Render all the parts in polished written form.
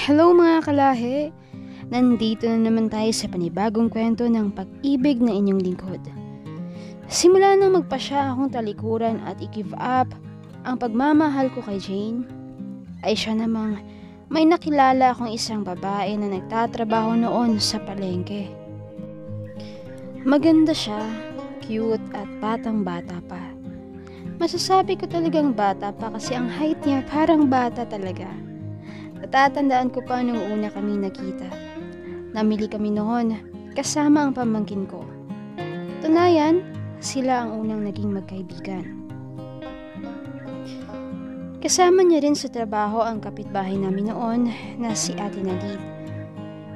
Hello mga kalahi! Nandito na naman tayo sa panibagong kwento ng pag-ibig ng inyong lingkod. Simula nang magpasya akong talikuran at i-give up ang pagmamahal ko kay Jane, ay siya namang may nakilala akong isang babae na nagtatrabaho noon sa palengke. Maganda siya, cute at batang-bata pa. Masasabi ko talagang bata pa kasi ang height niya parang bata talaga. Natatandaan ko pa nung una kami nakita. Namili kami noon kasama ang pamangkin ko. Tunayan, sila ang unang naging magkaibigan. Kasama niya rin sa trabaho ang kapitbahay namin noon na si Ate Nadine.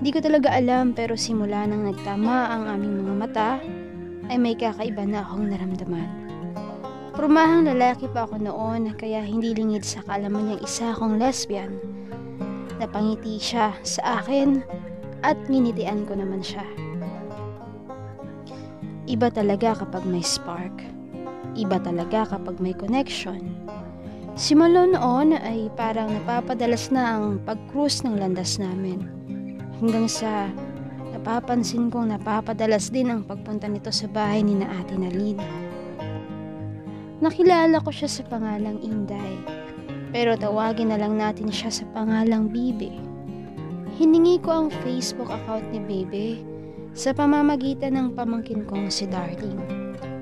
Hindi ko talaga alam pero simula nang nagtama ang aming mga mata ay may kakaiba na akong naramdaman. Pormahang lalaki pa ako noon kaya hindi lingid sa kaalaman niyang isa akong lesbian. Napangiti siya sa akin at nginitian ko naman siya. Iba talaga kapag may spark. Iba talaga kapag may connection. Simula noon ay parang napapadalas na ang pag-cruise ng landas namin. Hanggang sa napapansin kong napapadalas din ang pagpunta nito sa bahay ni na Ate Nadine. Nakilala ko siya sa pangalang Inday, pero tawagin na lang natin siya sa pangalang Bibi. Hiningi ko ang Facebook account ni Bibi sa pamamagitan ng pamangkin kong si Darling.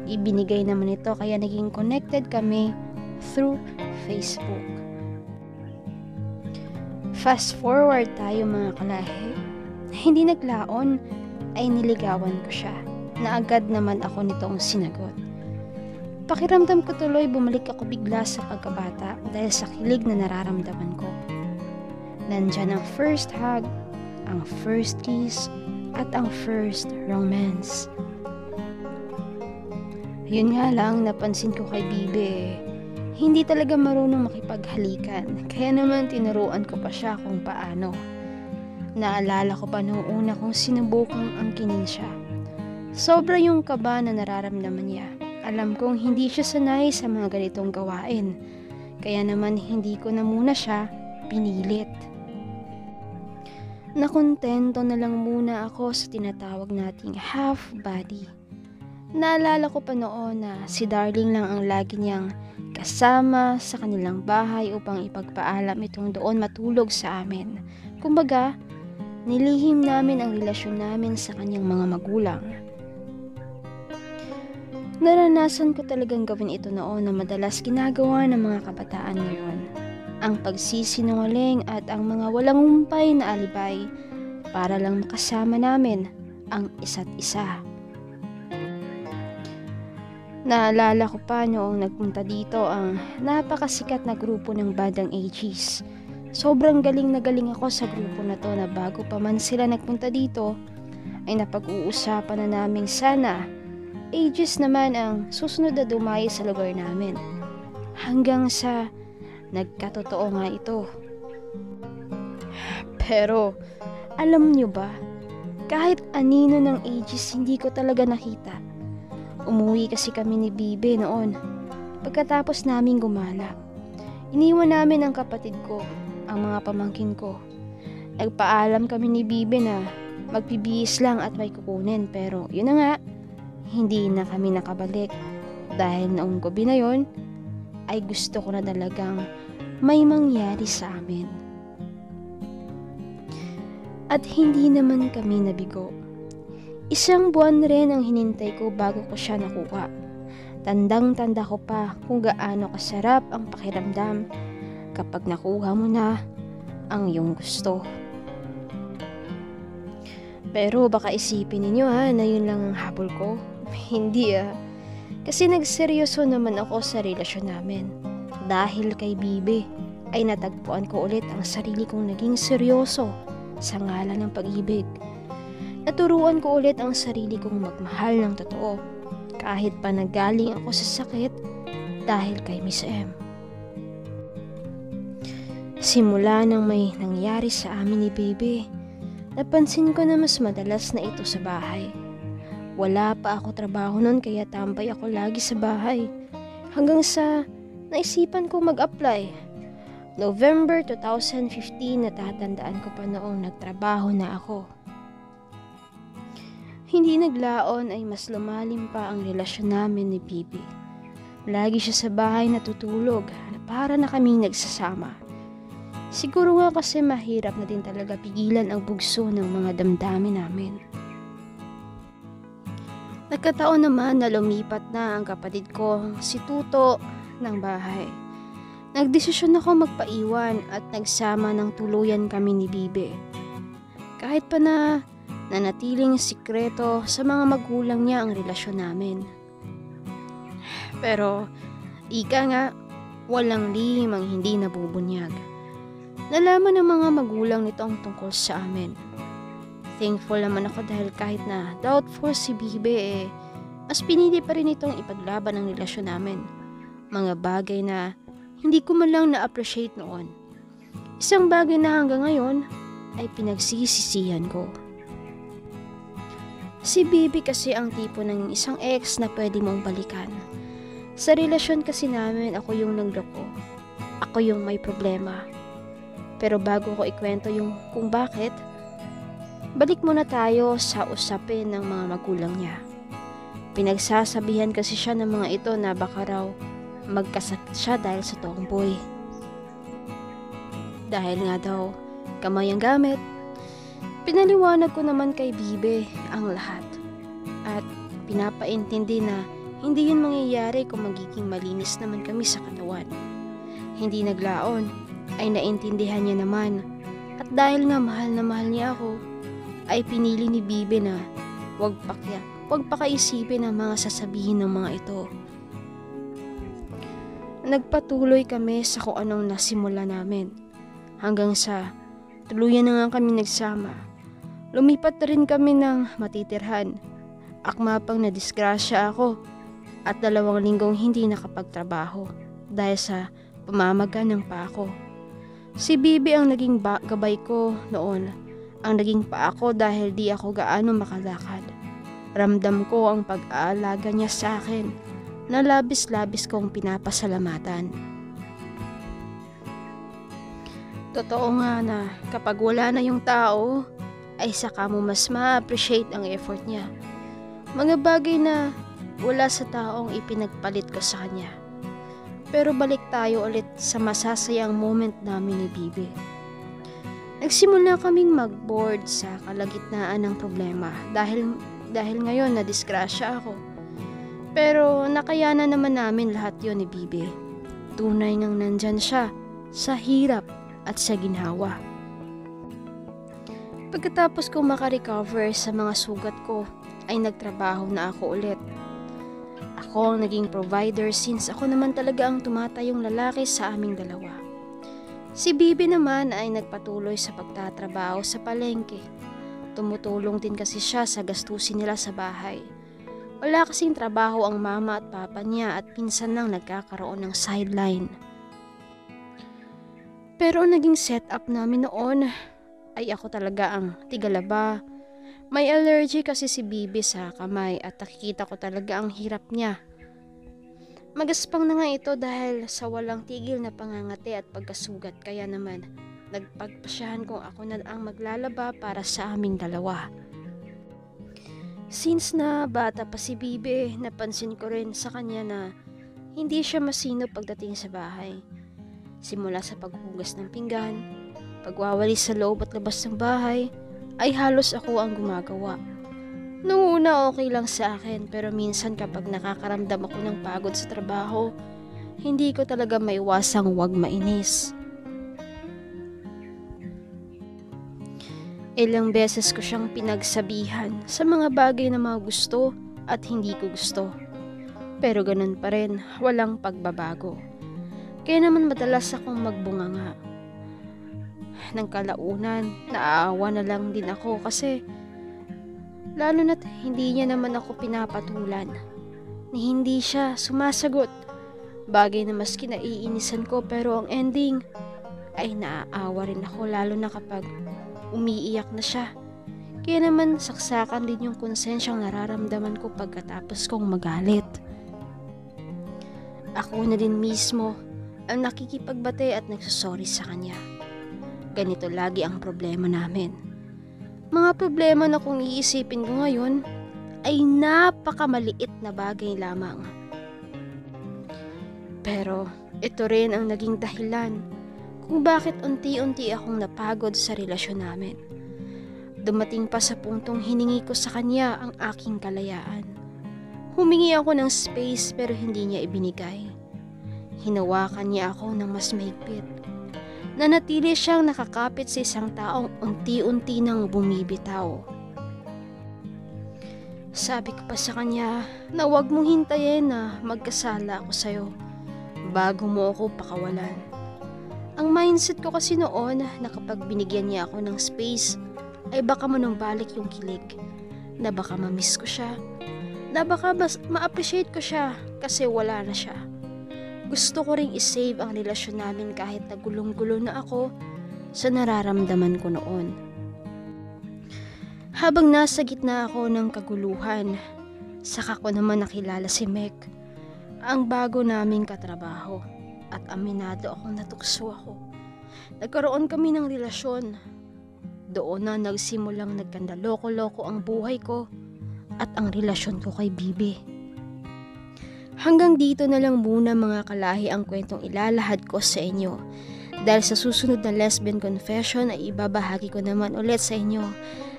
Ibinigay naman ito kaya naging connected kami through Facebook. Fast forward tayo mga kalahi. Hindi naglaon ay niligawan ko siya na agad naman ako nitong sinagot. Pakiramdam ko tuloy bumalik ako bigla sa pagkabata dahil sa kilig na nararamdaman ko. Nandyan ang first hug, ang first kiss, at ang first romance. Yun nga lang, napansin ko kay Bibi, hindi talaga marunong makipaghalikan, kaya naman tinuruan ko pa siya kung paano. Naalala ko pa noong una kong sinubukang angkinin siya. Sobra yung kaba na nararamdaman niya. Alam kong hindi siya sanay sa mga ganitong gawain, kaya naman hindi ko na muna siya pinilit. Nakontento na lang muna ako sa tinatawag nating half body. Naalala ko pa noon na si Darling lang ang lagi niyang kasama sa kanilang bahay upang ipagpaalam itong doon matulog sa amin. Kumbaga, nilihim namin ang relasyon namin sa kanyang mga magulang. Naranasan ko talagang gawin ito noon na madalas ginagawa ng mga kabataan ngayon. Ang pagsisinungaling at ang mga walang humpay na alibay para lang makasama namin ang isa't isa. Naalala ko pa noong nagpunta dito ang napakasikat na grupo ng bandang AGs. Sobrang galing na galing ako sa grupo na to na bago pa man sila nagpunta dito ay napag-uusapan na naming sana Ages naman ang susunod na dumayo sa lugar namin. Hanggang sa nagkatotoo nga ito. Pero, alam nyo ba, kahit anino ng Ages hindi ko talaga nakita. Umuwi kasi kami ni Bibi noon, pagkatapos naming gumala. Iniwan namin ang kapatid ko, ang mga pamangkin ko. Nagpaalam kami ni Bibi na magpibihis lang at may kukunin, pero yun na nga, hindi na kami nakabalik dahil noong gabi na yon ay gusto ko na talagang may mangyari sa amin. At hindi naman kami nabigo. Isang buwan rin ang hinintay ko bago ko siya nakuha. Tandang-tanda ko pa kung gaano kasarap ang pakiramdam kapag nakuha mo na ang iyong gusto. Pero baka isipin ninyo na yun lang ang habol ko. Hindi kasi nagseryoso naman ako sa relasyon namin. Dahil kay Bibi ay natagpuan ko ulit ang sarili kong naging seryoso sa ngalan ng pag-ibig. Naturuan ko ulit ang sarili kong magmahal ng totoo kahit pa nagaling ako sa sakit dahil kay Miss M. Simula nang may nangyari sa amin ni Bibi, napansin ko na mas madalas na ito sa bahay. Wala pa ako trabaho noon kaya tambay ako lagi sa bahay. Hanggang sa naisipan ko mag-apply. November 2015, natatandaan ko pa noong nagtrabaho na ako. Hindi naglaon ay mas lumalim pa ang relasyon namin ni Bibi. Lagi siya sa bahay natutulog na para na kaming nagsasama. Siguro nga kasi mahirap na din talaga pigilan ang bugso ng mga damdamin namin. Nagkataon naman na lumipat na ang kapatid ko, si Tuto, ng bahay. Nagdesisyon ako magpaiwan at nagsama ng tuluyan kami ni Bibi. Kahit pa na nanatiling sikreto sa mga magulang niya ang relasyon namin. Pero, ika nga, walang lihim ang hindi nabubunyag. Nalaman ng mga magulang nito ang tungkol sa amin. Thankful naman ako dahil kahit na doubtful si Bibi mas pinili pa rin itong ipaglaban ang relasyon namin. Mga bagay na hindi ko man lang na-appreciate noon. Isang bagay na hanggang ngayon ay pinagsisisihan ko. Si Bibi kasi ang tipo ng isang ex na pwede mong balikan. Sa relasyon kasi namin, ako yung nagloko. Ako yung may problema. Pero bago ko ikwento yung kung bakit, balik muna tayo sa usapin ng mga magulang niya. Pinagsasabihan kasi siya ng mga ito na baka raw magkasakit siya dahil sa tomboy. Dahil nga daw, kamay ang gamit. Pinaliwanag ko naman kay Bibi ang lahat. At pinapaintindi na hindi yun mangyayari kung magiging malinis naman kami sa katawan. Hindi naglaon, ay naintindihan niya naman. At dahil nga mahal na mahal niya ako, ay pinili ni Bibi na wag pakaisipin ang mga sasabihin ng mga ito. Nagpatuloy kami sa kung anong nasimula namin. Hanggang sa tuluyan na nga kami nagsama. Lumipat na rin kami ng matitirhan. Akma pang nadisgrasya ako at 2 linggong hindi nakapagtrabaho dahil sa pamamaga ng paa ko. Si Bibi ang naging gabay ko noon. Ang naging paa ko dahil di ako gaano makalakad. Ramdam ko ang pag-aalaga niya sa akin na labis-labis kong pinapasalamatan. Totoo nga na kapag wala na yung tao, ay saka mo mas ma-appreciate ang effort niya. Mga bagay na wala sa taong ipinagpalit ko sa kanya. Pero balik tayo ulit sa masasayang moment namin ni Bibi. Nagsimula kaming mag-board sa kalagitnaan ng problema dahil ngayon na disgrasya ako. Pero nakayanan naman namin lahat yon ni Bibi. Tunay ngang nandyan siya sa hirap at sa ginhawa. Pagkatapos kong makarecover sa mga sugat ko, ay nagtrabaho na ako ulit. Ako ang naging provider since ako naman talaga ang tumatayong lalaki sa aming dalawa. Si Bibi naman ay nagpatuloy sa pagtatrabaho sa palengke. Tumutulong din kasi siya sa gastusin nila sa bahay. Wala kasing trabaho ang mama at papa niya at pinsan lang nagkakaroon ng sideline. Pero ang naging setup namin noon ay ako talaga ang tigalaba. May allergy kasi si Bibi sa kamay at nakikita ko talaga ang hirap niya. Magaspang na nga ito dahil sa walang tigil na pangangati at pagkasugat, kaya naman nagpagpasyahan kung ako na ang maglalaba para sa aming dalawa. Since na bata pa si Bibi, napansin ko rin sa kanya na hindi siya masino pagdating sa bahay. Simula sa paghugas ng pinggan, pagwawalis sa loob at labas ng bahay, ay halos ako ang gumagawa. Noong una okay lang sa akin, pero minsan kapag nakakaramdam ako ng pagod sa trabaho, hindi ko talaga maiwasang wag mainis. Ilang beses ko siyang pinagsabihan sa mga bagay na mga gusto at hindi ko gusto. Pero ganun pa rin, walang pagbabago. Kaya naman madalas akong magbunganga. Nang kalaunan, naaawa na lang din ako kasi lalo na't hindi niya naman ako pinapatulan. Ni hindi siya sumasagot. Bagay na mas kinaiinisan ko pero ang ending ay naaawa rin ako lalo na kapag umiiyak na siya. Kaya naman saksakan din yung konsensyang nararamdaman ko pagkatapos kong magalit. Ako na din mismo ang nakikipagbate at nagsusorry sa kanya. Ganito lagi ang problema namin. Mga problema na kung iisipin ko ngayon ay napakamaliit na bagay lamang. Pero ito rin ang naging dahilan kung bakit unti-unti akong napagod sa relasyon namin. Dumating pa sa puntong hiningi ko sa kanya ang aking kalayaan. Humingi ako ng space pero hindi niya ibinigay. Hinawakan niya ako ng mas mahigpit. Nanatili siyang nakakapit sa isang taong unti-unti nang bumibitaw. Sabi ko pa sa kanya na huwag mong hintayin na magkasala ako sa'yo bago mo ako pakawalan. Ang mindset ko kasi noon na kapag binigyan niya ako ng space ay baka manumbalik yung kilig, na baka ma-miss ko siya, na baka ma-appreciate ko siya kasi wala na siya. Gusto ko ring isave ang relasyon namin kahit nagulong-gulo na ako sa nararamdaman ko noon. Habang nasa gitna ako ng kaguluhan, saka ko naman nakilala si Mek, ang bago naming katrabaho, at aminado akong natukso ako. Nagkaroon kami ng relasyon. Doon na nagsimulang nagkandaloko-loko ang buhay ko at ang relasyon ko kay Bibi. Hanggang dito na lang muna mga kalahi ang kwentong ilalahad ko sa inyo. Dahil sa susunod na lesbian confession ay ibabahagi ko naman ulit sa inyo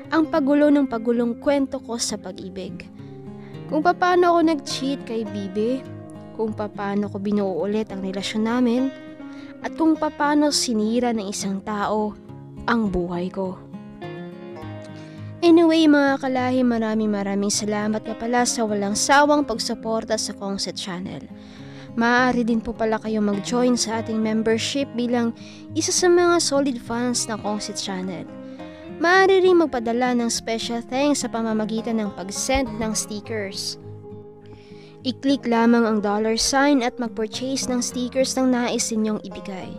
ang pagulo ng pagulong kwento ko sa pag-ibig. Kung paano ako nag-cheat kay Bibi, kung paano ko binuo ulit ang relasyon namin, at kung paano sinira ng isang tao ang buhay ko. Anyway mga kalahi, maraming salamat nga pala sa walang sawang pagsuporta sa Kongset Channel. Maaari din po pala kayo mag-join sa ating membership bilang isa sa mga solid fans ng Kongset Channel. Maaari rin magpadala ng special thanks sa pamamagitan ng pag-send ng stickers. I-click lamang ang $sign at mag-purchase ng stickers ng nais ninyong ibigay.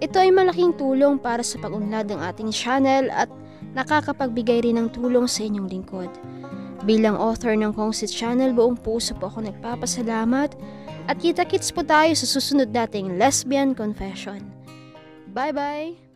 Ito ay malaking tulong para sa pag-unlad ng ating channel at nakakapagbigay rin ng tulong sa inyong lingkod. Bilang author ng Kongset Channel, buong puso po ako nagpapasalamat at kita-kits po tayo sa susunod nating lesbian confession. Bye-bye!